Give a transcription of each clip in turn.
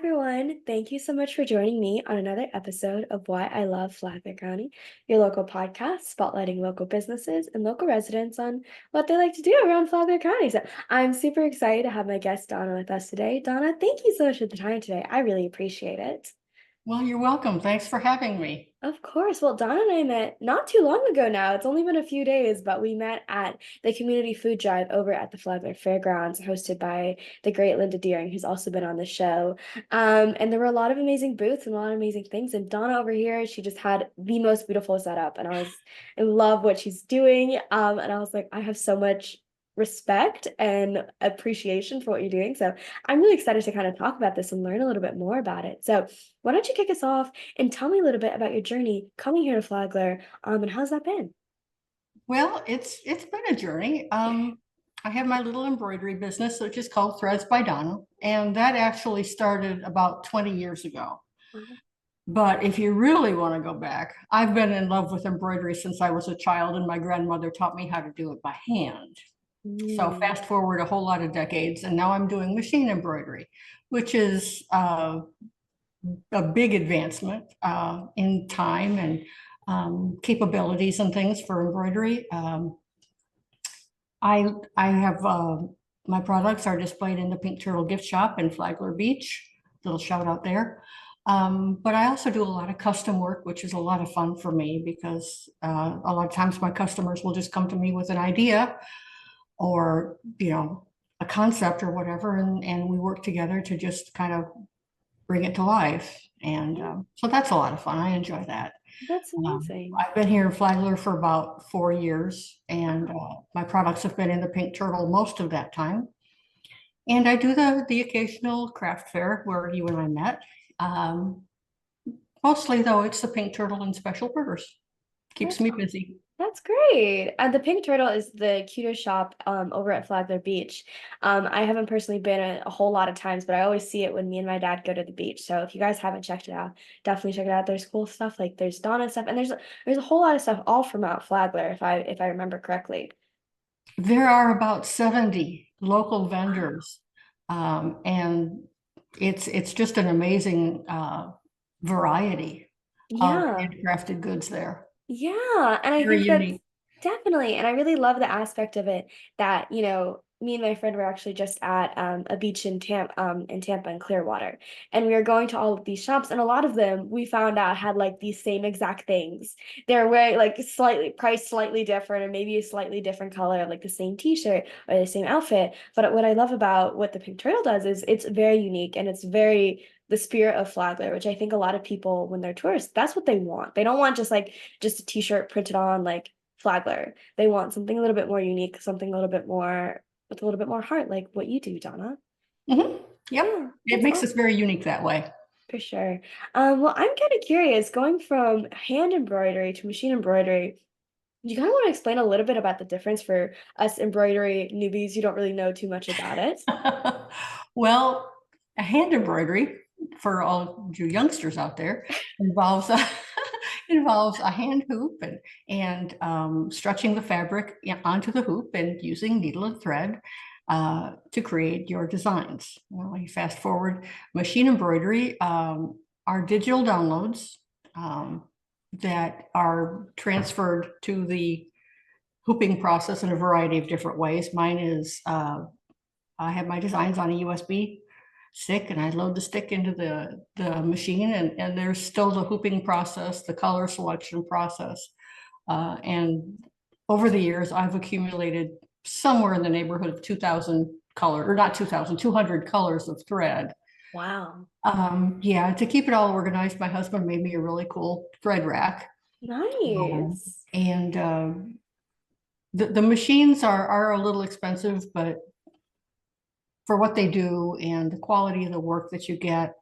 everyone. Thank you so much for joining me on another episode of Why I Love Flagler County, your local podcast spotlighting local businesses and local residents on what they like to do around Flagler County. So I'm super excited to have my guest Donna with us today. Donna, thank you so much for the time today. I really appreciate it. Well, you're welcome. Thanks for having me. Of course. Well, Donna and I met not too long ago now. It's only been a few days, but we met at the community food drive over at the Flagler Fairgrounds, hosted by the great Linda Deering, who's also been on the show. And there were a lot of amazing booths and a lot of amazing things. And Donna over here, she just had the most beautiful setup, and I was in love what she's doing. And I was like, I have so much respect and appreciation for what you're doing. So I'm really excited to kind of talk about this and learn a little bit more about it. So why don't you kick us off and tell me a little bit about your journey coming here to Flagler, and how's that been? Well, it's been a journey. I have my little embroidery business, which is called Threads by Donna, and that actually started about 20 years ago. But if you really want to go back, I've been in love with embroidery since I was a child, and my grandmother taught me how to do it by hand. So Mm, fast forward a whole lot of decades, and now I'm doing machine embroidery, which is a big advancement in time and capabilities and things for embroidery. I have my products are displayed in the Pink Turtle gift shop in Flagler Beach. Little shout out there. But I also do a lot of custom work, which is a lot of fun for me because a lot of times my customers will just come to me with an idea or a concept or whatever, and we work together to just kind of bring it to life. And so that's a lot of fun. I enjoy that. that's amazing. I've been here in Flagler for about 4 years, and my products have been in the Pink Turtle most of that time. And I do the occasional craft fair where you and I met. Um, Mostly, though, it's the Pink Turtle and special burgers. Keeps That's me busy. That's great. The Pink Turtle is the cutest shop over at Flagler Beach. I haven't personally been a whole lot of times, but I always see it when me and my dad go to the beach. So if you guys haven't checked it out, definitely check it out. There's cool stuff like there's Donna stuff, and there's a whole lot of stuff all from out Flagler, if I remember correctly. There are about 70 local vendors, and it's just an amazing variety of Yeah. handcrafted goods there. Yeah, and I Very think that's unique. definitely, and I really love the aspect of it that, me and my friend were actually just at a beach in Tampa and Clearwater. And we were going to all of these shops, and a lot of them we found out had like these same exact things. They're wearing like slightly priced slightly different, or maybe a slightly different color of like the same t-shirt or the same outfit. But what I love about what the Pink Turtle does is it's very unique and it's very the spirit of Flagler, which I think a lot of people, when they're tourists, that's what they want. They don't want just a t-shirt printed on like Flagler. They want something a little bit more unique, something a little bit more with a little bit more heart, like what you do, Donna. Yep, Yeah, it that's makes us awesome very unique that way. for sure. Well, I'm kind of curious, going from hand embroidery to machine embroidery. Do you kind of want to explain a little bit about the difference for us embroidery newbies who don't really know too much about it? Well, a hand embroidery for all you youngsters out there involves a, involves a hand hoop and stretching the fabric onto the hoop and using needle and thread to create your designs. Well, you fast forward, machine embroidery are digital downloads that are transferred to the hooping process in a variety of different ways. Mine is I have my designs on a USB stick, and I load the stick into the machine, and there's still the hooping process, the color selection process. And over the years, I've accumulated somewhere in the neighborhood of 2,000 color, or not 2,000, 200 colors of thread. Wow. Yeah, to keep it all organized, my husband made me a really cool thread rack. Nice. And the machines are a little expensive, but for what they do and the quality of the work that you get,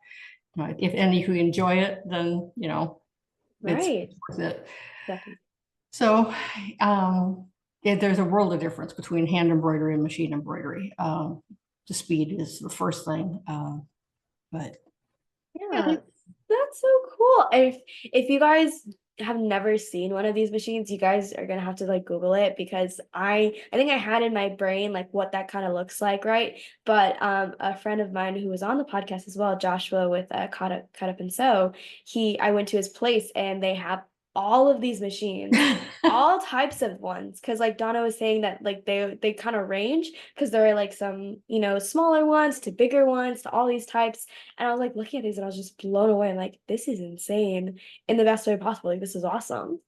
if any who enjoy it, then it's Right. worth it. Definitely. So there's a world of difference between hand embroidery and machine embroidery. The speed is the first thing, but Yeah, that's so cool. If you guys have never seen one of these machines, you guys are gonna have to like Google it because I think I had in my brain like what that kind of looks like, right? But a friend of mine who was on the podcast as well, Joshua with Cut Up and Sew, I went to his place and they have all of these machines, all types of ones. Because like Donna was saying that like they kind of range because there are like some, smaller ones to bigger ones to all these types. And I was like looking at these and I was just blown away. I'm like, this is insane in the best way possible. Like this is awesome.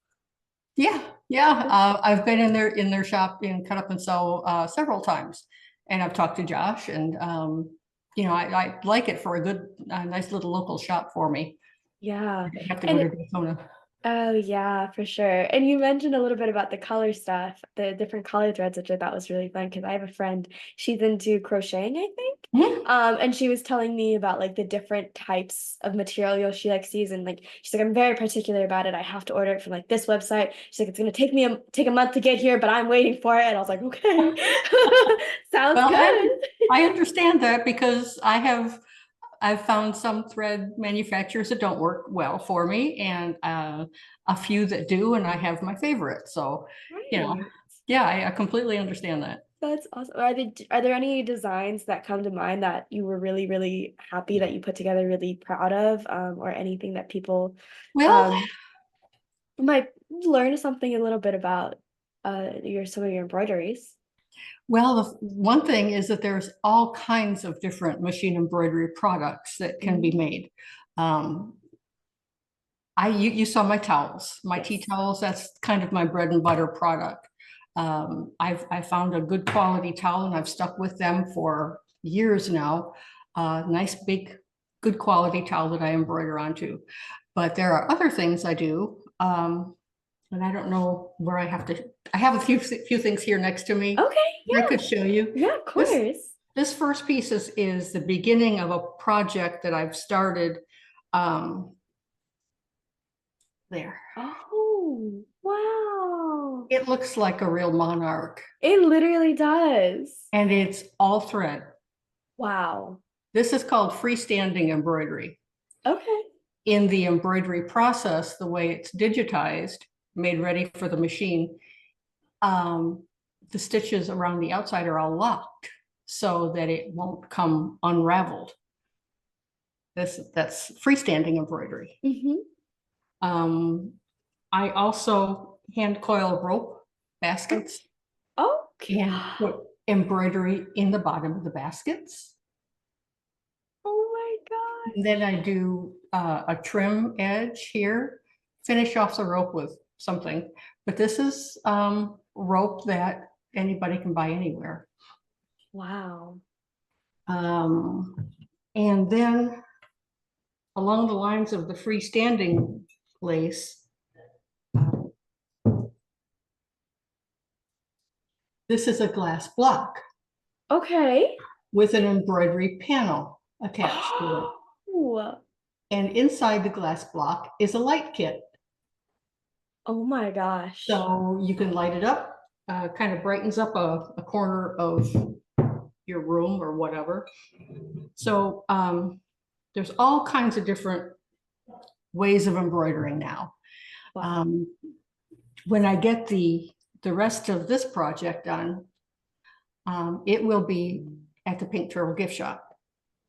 Yeah, yeah. I've been in their shop in Cut Up and Sew several times, and I've talked to Josh, and I like it for a good, nice little local shop for me. Yeah. I don't have to go And to Daytona. oh yeah, for sure. And you mentioned a little bit about the color stuff, the different color threads, which I thought was really fun because I have a friend, she's into crocheting, I think. Mhm. And she was telling me about like the different types of material she likes to use, and like she's like, I'm very particular about it. I have to order it from like this website. She's like, it's gonna take a month to get here, but I'm waiting for it. And I was like, okay, sounds Well, good. I understand that because I've found some thread manufacturers that don't work well for me, and a few that do, and I have my favorite. So, you know, Right. yeah, I completely understand that. That's awesome. Are there any designs that come to mind that you were really, really happy that you put together, really proud of, or anything that people Well, um might learn something a little bit about your some of your embroideries? the one thing is that there's all kinds of different machine embroidery products that can be Mm, made. Um, you saw my towels, my tea yes. towels. That's kind of my bread and butter product. I found a good quality towel and I've stuck with them for years now. Nice big, good quality towel that I embroider onto. But there are other things I do, and I don't know where I have to. I have a few things here next to me. Okay, I could show you. yeah, of This course. this first piece is the beginning of a project that I've started. Um, there. Oh, wow. It looks like a real monarch, It literally does. and it's all thread. Wow. This is called freestanding embroidery. Okay. In the embroidery process, the way it's digitized, made ready for the machine, um, the stitches around the outside are all locked so that it won't come unraveled. That's freestanding embroidery. Mm-hmm. Um, I also hand coil rope baskets Okay. and put embroidery in the bottom of the baskets. Oh my And gosh. then I do a trim edge here, finish off the rope with something. But this is rope that anybody can buy anywhere. Wow. Um, and then along the lines of the freestanding lace, this is a glass block Okay. with an embroidery panel attached to it. Oh, And inside the glass block is a light kit. oh my gosh. So you can light it up, kind of brightens up a corner of your room or whatever. So there's all kinds of different ways of embroidering now. Wow. Um, when I get the rest of this project done, it will be at the Pink Turtle gift shop.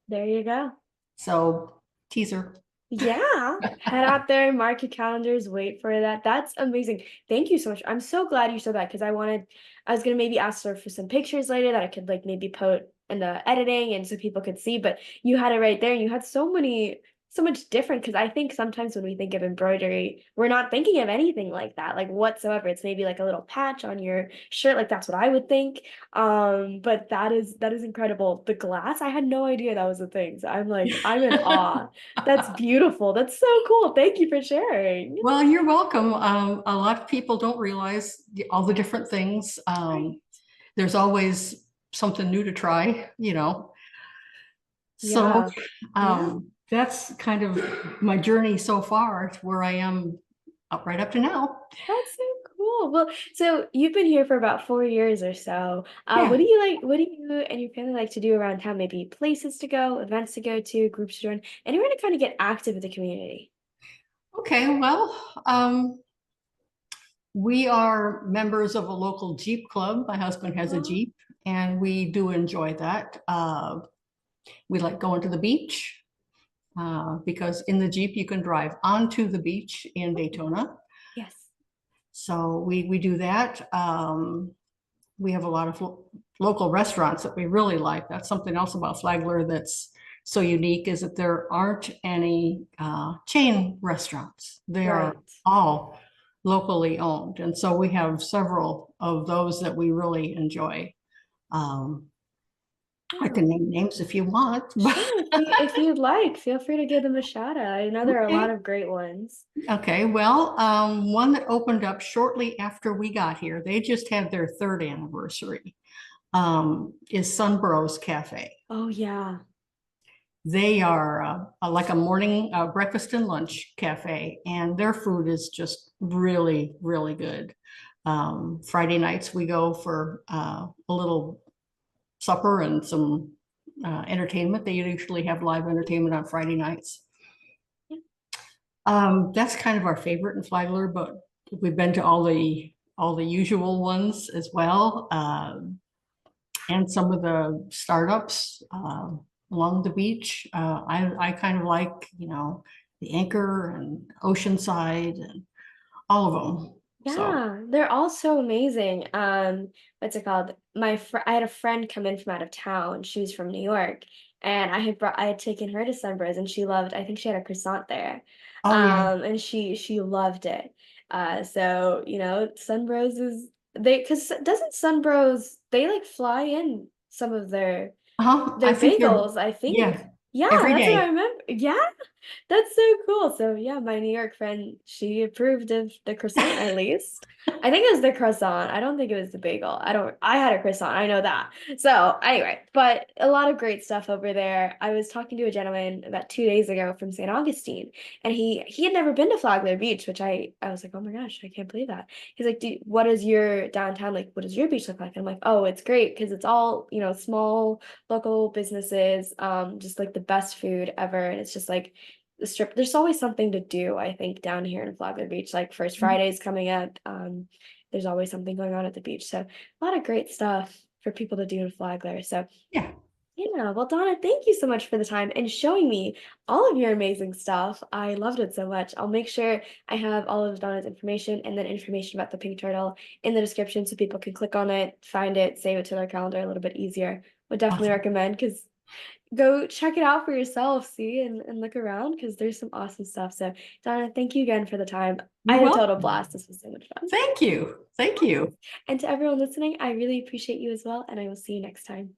There you go. So teaser. Yeah. Head out there, mark your calendars, wait for that. That's amazing. Thank you so much. I'm so glad you said that because I was gonna maybe ask her for some pictures later that I could like maybe put in the editing and so people could see, but you had it right there and you had so much different because I think sometimes when we think of embroidery, we're not thinking of anything like that, like whatsoever. It's maybe like a little patch on your shirt, like that's what I would think. But that is incredible. The glass, I had no idea that was a thing. So I'm in awe. That's beautiful. That's so cool. Thank you for sharing. Well, you're welcome. A lot of people don't realize all the different things. Right. There's always something new to try, you know. So Yeah. Yeah. that's kind of my journey so far to where I am up right up to now. That's so cool. Well, so you've been here for about 4 years or so. Yeah. What do you and your family like to do around town? Maybe places to go, events to go to, groups to join, anywhere to kind of get active in the community. Okay, well, we are members of a local Jeep club. My husband has a Oh, Jeep, and we do enjoy that. We like going to the beach because in the Jeep you can drive onto the beach in Daytona. yes. So we do that. We have a lot of local restaurants that we really like. That's something else about Flagler that's so unique is that there aren't any chain restaurants. They are Right. all locally owned. And so we have several of those that we really enjoy. Um, I Yeah. can name names if you want. Sure, if you'd like, feel free to give them a shout out. I know there are a lot Okay. of great ones. Okay. Well, one that opened up shortly after we got here, they just had their third anniversary, is Sunburrows Cafe. Oh yeah. They are like a morning breakfast and lunch cafe, and their food is just really, really good. Friday nights we go for a little supper and some entertainment. They usually have live entertainment on Friday nights. That's kind of our favorite in Flagler, but we've been to all the usual ones as well, and some of the startups along the beach. I kind of like, the Anchor and Oceanside and all of them. So, Yeah, they're all so amazing. What's it called? I had a friend come in from out of town. She was from New York, and I had taken her to Sunburst, and she loved. I think she had a croissant there, oh yeah, and she loved it. So Sunbros is they because doesn't Sunbros they like fly in some of I their think they're, bagels, I think. yeah, Yeah, every that's what I day. remember. Yeah, that's so cool. So yeah, my New York friend, she approved of the croissant at least. I think it was the croissant. I don't think it was the bagel. I had a croissant. I know that. So anyway, but a lot of great stuff over there. I was talking to a gentleman about 2 days ago from St. Augustine, and he had never been to Flagler Beach, which I was like, oh my gosh, I can't believe that. He's like, what is your downtown like? What does your beach look like? I'm like, oh, it's great because it's all, small local businesses, just like the best food ever. And it's just like the strip. There's always something to do, I think, down here in Flagler Beach. Like First Friday's coming up. There's always something going on at the beach. So a lot of great stuff for people to do in Flagler. So Yeah, yeah, well, Donna, thank you so much for the time and showing me all of your amazing stuff. I loved it so much. I'll make sure I have all of Donna's information and then information about the pink turtle in the description so people can click on it, find it, save it to their calendar a little bit easier. Would definitely awesome. recommend because go check it out for yourself, see, and look around because there's some awesome stuff. So, Donna, thank you again for the time. I You're had a total welcome. blast. This was so much fun. Thank you. Thank you. And to everyone listening, I really appreciate you as well, and I will see you next time.